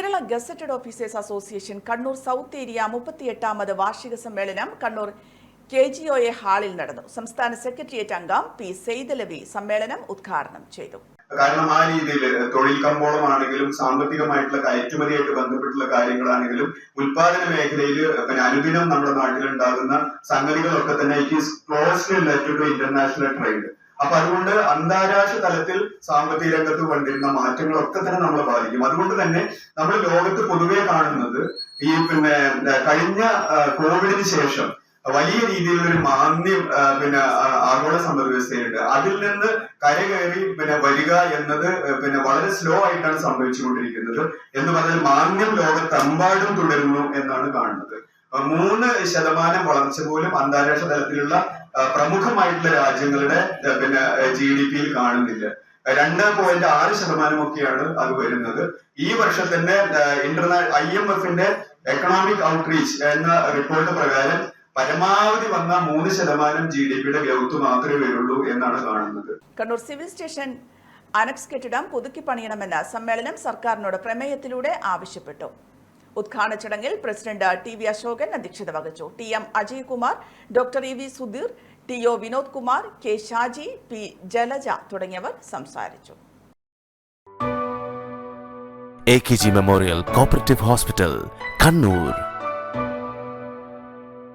Kerala gazetted officers association Kannur south area 38ാമത് വാർഷിക സമ്മേളനം കണ്ണൂർ KGOA ഹാളിൽ നടന്നു. സംസ്ഥാന സെക്രട്ടേറിയറ്റ് അംഗം പി സെയ്ദലവി സമ്മേളനം ഉദ്ഘാടനം ചെയ്തു. കാരണം ആ രീതിയിൽ തൊഴിൽ കമ്പോളമാണെങ്കിലും സാമ്പത്തികമായിട്ടുള്ള കയറ്റുമതിയായിട്ട് ബന്ധപ്പെട്ടുള്ള കാര്യങ്ങളാണെങ്കിലും ഉൽപാദന മേഖലയിൽ അനുദിനം നമ്മുടെ നാട്ടിലുണ്ടാകുന്ന സംഗതികളൊക്കെ തന്നെ it is closely related to international trade. അപ്പൊ അതുകൊണ്ട് അന്താരാഷ്ട്ര തലത്തിൽ സാമ്പത്തിക രംഗത്ത് കൊണ്ടിരുന്ന മാറ്റങ്ങളൊക്കെ തന്നെ നമ്മളെ ബാധിക്കും. അതുകൊണ്ട് തന്നെ നമ്മൾ ലോകത്ത് പൊതുവെ കാണുന്നത് ഈ കഴിഞ്ഞ കോവിഡിന് ശേഷം വലിയ രീതിയിലുള്ള ഒരു മാന്ദ്യം ആഗോള സമ്പദ് വ്യവസ്ഥയുണ്ട്. അതിൽ നിന്ന് കരകയറി വരിക എന്നത് വളരെ സ്ലോ ആയിട്ടാണ് സംഭവിച്ചുകൊണ്ടിരിക്കുന്നത്. എന്ന് പറഞ്ഞാൽ മാന്ദ്യം ലോകത്തെമ്പാടും തുടരുന്നു എന്നാണ് കാണുന്നത്. 3% വളർച്ച പോലും അന്താരാഷ്ട്ര തലത്തിലുള്ള പ്രമുഖമായിട്ടുള്ള രാജ്യങ്ങളുടെ GDP-യിൽ കാണുന്നില്ല. 2.6% ഒക്കെയാണ് അത് വരുന്നത്. ഈ വർഷം തന്നെ IMF-ന്റെ എക്കണോമിക് ഔട്ട്റീച്ച് എന്ന റിപ്പോർട്ട് പ്രകാരം പരമാവധി വന്ന 3% GDP-യുടെ ഗ്രോത്ത് മാത്രമേ വരുള്ളൂ എന്നാണ് കാണുന്നത്. കണ്ണൂർ സിവിൽ സ്റ്റേഷൻ അനക്സ് കെട്ടിടം പുതുക്കി പണിയണമെന്ന് സമ്മേളനം സർക്കാരിനോട് പ്രമേയത്തിലൂടെ ആവശ്യപ്പെട്ടു. ഉദ്ഘാടന ചടങ്ങിൽ പ്രസിഡന്റ് TV അശോകൻ അധ്യക്ഷത വഹിച്ചു. TM Ajaykumar, doctor EV Sudheer, TO Vinod Kumar, K Shaji, P Jalaja തുടങ്ങിയവർ സംസാരിച്ചു. AKG memorial cooperative hospital, Kannur.